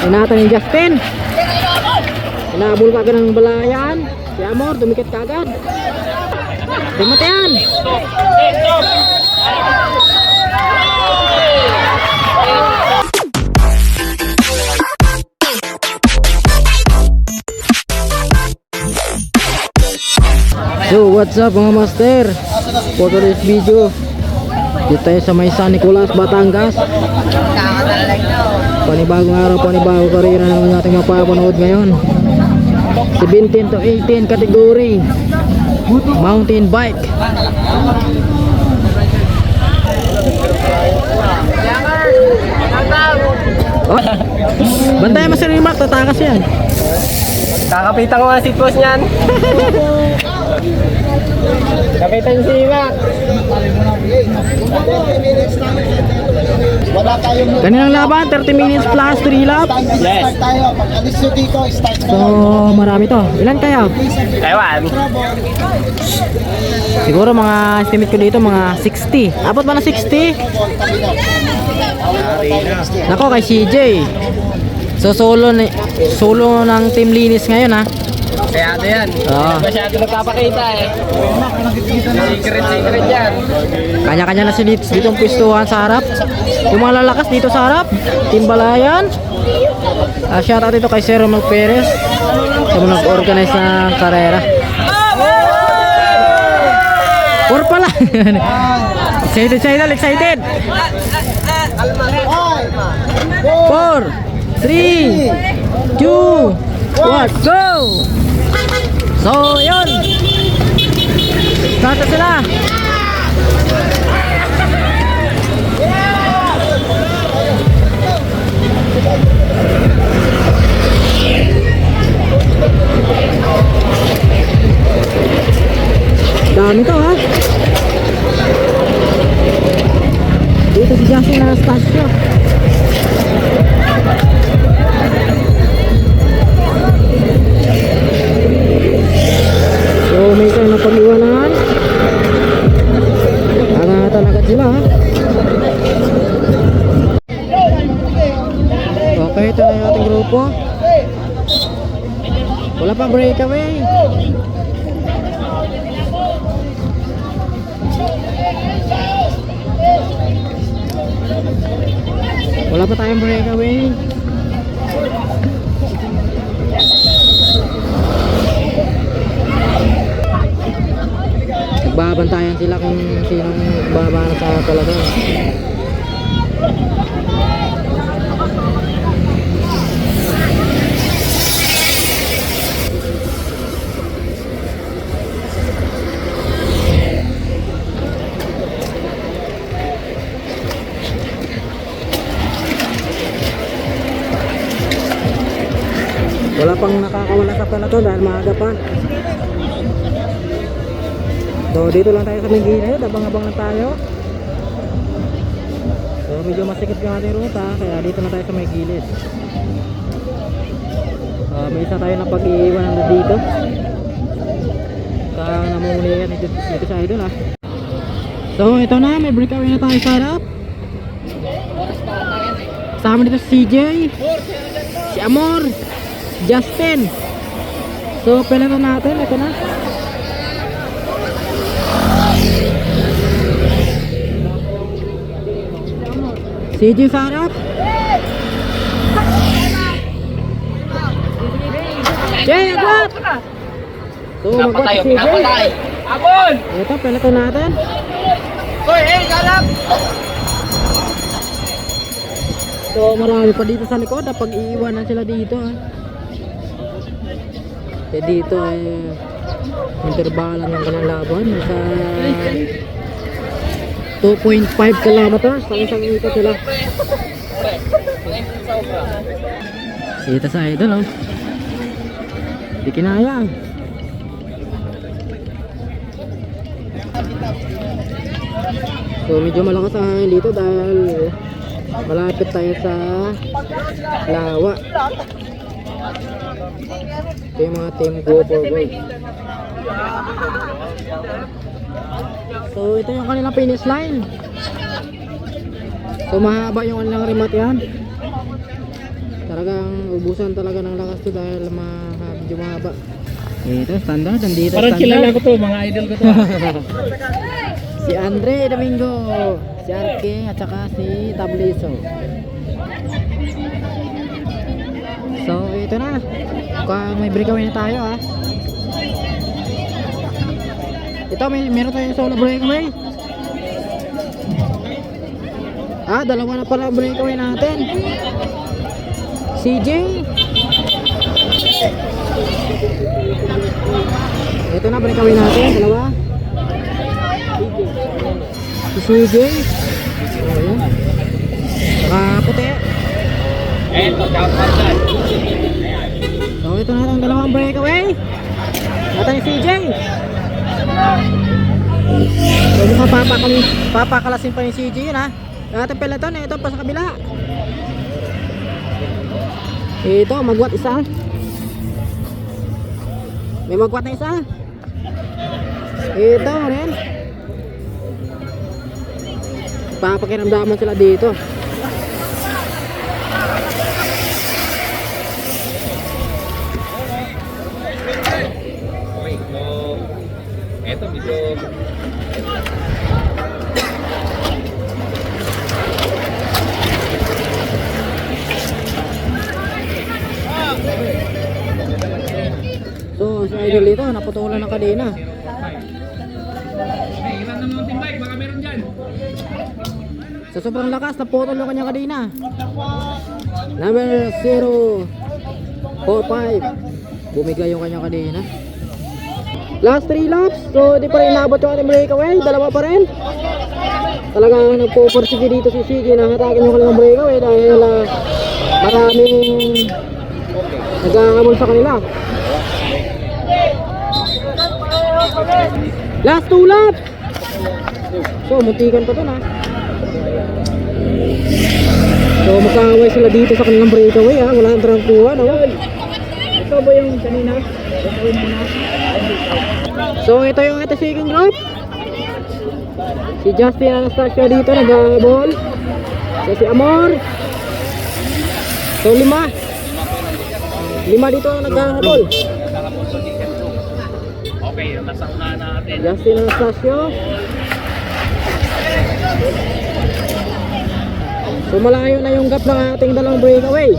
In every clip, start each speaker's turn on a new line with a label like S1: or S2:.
S1: Inatan ni Justin. Inaabol ka agad ng balayan. Si Amor, dumikit ka agad. Timot yan. So what's up mga master, for today's video dito tayo sa may San Nicolas, Batangas. Panibagong araw, panibagong karera naman natin mapapanood ngayon. 17 to 18 category mountain bike. Oh, bantay mo si Rimac, tatakas yan.
S2: Kakapitan ko nga seatpost niyan. Kapitan si Mac.
S1: Kanilang laban 30 minutes plus 3 laps.
S2: Yes.
S1: So marami to. Ilan kaya?
S2: Ewan.
S1: Siguro mga estimate ko dito mga 60. Abot ba na 60? Nako kay CJ. So solo ng Team Linis ngayon ha.
S2: Kaya ano yan. Masyado nagpapakita eh. Secret yan.
S1: Kanya-kanya na si dito ang pwestuhan sa harap. Yung mga lalakas dito sa harap, Team Balayan. Shoutout dito kay Sir Romel Perez sa mga nag-organize ng karera. Or pala. Excited. 4 3 2 1 go! So yun, start na sila. Dami to ha. Dito si Justin na stasyo. So may kayo na pag-iwanan. Angatan agad sila ha. Okay, ito na yung ating grupo. Wala pa breakaway. Wala pa tayong breakaway. Babantayan sila kung sinong babana sa talaga. Wala pang nakakawala sa pala to dahil maaga pa. So dito lang tayo sa may gilid, abang-abang lang tayo. So medyo masikip yung ating ruta, kaya dito na tayo sa may gilid. May isa tayo na pag-iiwanan na dito. Kaya namumuli yan dito sa idol ha. So ito na, may breakaway na tayo sa harap. Kasama dito si CJ, si Amor, Justin. So peloton natin, ito na. CJ sa harap. Jay, agwat! So magwat si CJ.
S2: Abon!
S1: Ito, peloton natin.
S2: Hoy, galap!
S1: So marami pa dito sa likod, pag-iiwanan sila dito ha. Eh dito ay interbalan ng kanilang laban sa 2.5 kilometers sa isang ikot sila. Dito sa idol oh. Di kinaya. So medyo malakas ang hangin dito dahil malapit tayo sa lawa. Ito yung mga team go for gold. So ito yung kanilang finish line. So mahaba yung kanilang remote yan. Tara Talagang ubusan talaga ng lakas to dahil medyo mahaba. Ito, standard. Nandito
S2: Parang
S1: standard.
S2: kilala ko to, mga idol ko to.
S1: Si Andre Domingo, si Arke, at saka si Tableso. So, ito na. Mukhang may breakaway na tayo ha. Ito, meron tayong solo breakaway. Dalawa na pala ang breakaway natin. CJ. Ito na, breakaway natin, dalawa. Si CJ. Ayan. Puti.
S2: Eto, shout out dyan.
S1: So ito na ang dalawang breakaway. Nata ni CJ. So mukhang papakalasin pa ni CJ yun ha. Yung ating peloton, ito pa sa kabila. Ito, magwat isa. May magwat na isa. Ito rin. Papakiramdaman sila dito.
S2: Okay, so eto medyo
S1: So si Idol dito, naputulan ng kadena.
S2: ilan na mountain bike, baka meron dyan.
S1: Sa sobrang lakas, naputol yung kanyang kadena. Number 045. Bumigay yung kanyang kadena. Last 3 laps. So di pa rin nabot yung ating breakaway. Dalawa pa rin. Talagang nagpupursige dito si Sige na hatakin yung kanilang breakaway dahil maraming nagkakamol sa kanila. Last 2 laps. So muntikan pa to na. So magkaway sila dito sa kanilang breakaway ha. Wala nang trangkuhan no? Ito ba yung kanina? So ito yung ating second group. Si Justin Anastasio dito nag-ball. So si Amor. So 5 dito nag-ball.
S2: Okay, nasa unahan natin.
S1: Justin Anastasio. So malayo na yung gap ng ating dalawang breakaway.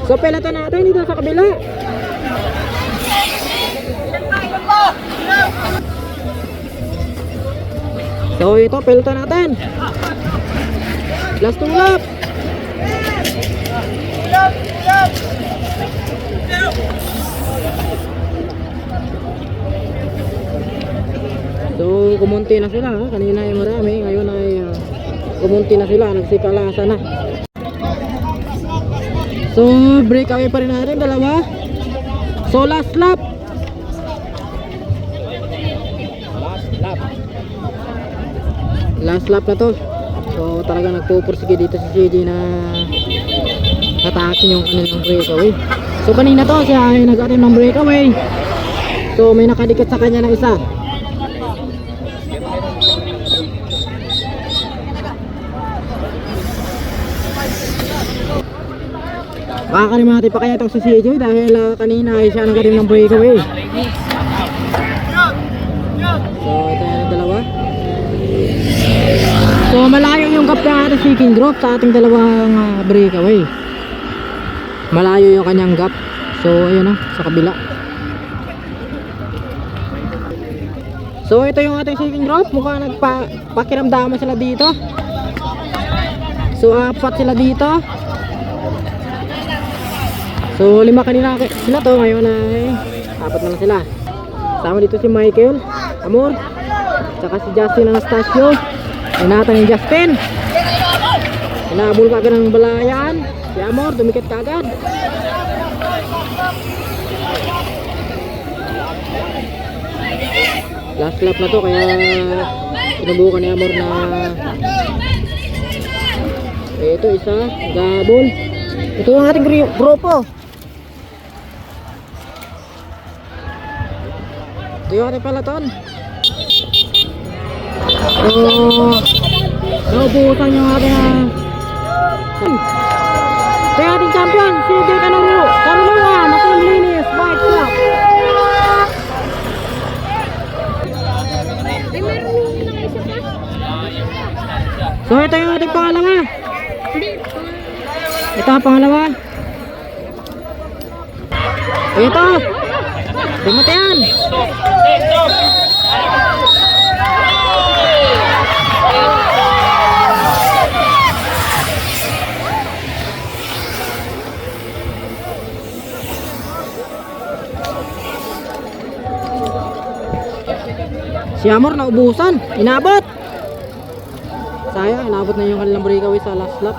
S1: So peloton natin dito sa kabila. So ito peloton natin. Last 2 lap. So kumunti na sila ha? Kanina ay marami, ngayon ay kumunti na sila, nagsikalasa na. So breakaway pa rin natin, dalawa. So last lap. Last lap na to. So talaga nagpupursige dito si CJ na hatakin yung kanilang breakaway. So kanina to siya ay nag-attempt ng breakaway. So may nakadikit sa kanya na isa. Makakarimati pa kaya itong si CJ dahil kanina ay siya nag-attempt ng breakaway. So ito yung dalawa. So malayo yung gap ng ating second group sa ating dalawang breakaway. Malayo yung kanyang gap. So ayun na, sa kabila. So ito yung ating second group. Mukhang nagpakiramdaman sila dito. So 4 sila dito. So 5 kanina sila to. Ngayon ay 4 na lang sila. Sama dito si Michael Amor, saka si Justin Anastasio. Inata ni Justin. Inabol ka agad ng balayan. Si Amor, dumikit ka agad. Last lap na to, kaya sinubukan ni Amor na ito isa, gabol. Ito yung ating grupo. Ito yung ating palaton. So naubusan yung ating Ito yung ating champion, si Jay Carolua, Team Linis, Bike Shop. So ito yung ating pangalawa. Ito ang pangalawa. Ito. Tingnan yan. Si Amor naubusan, inabot. Sayang, inabot na yung kanilang breakaway sa last lap.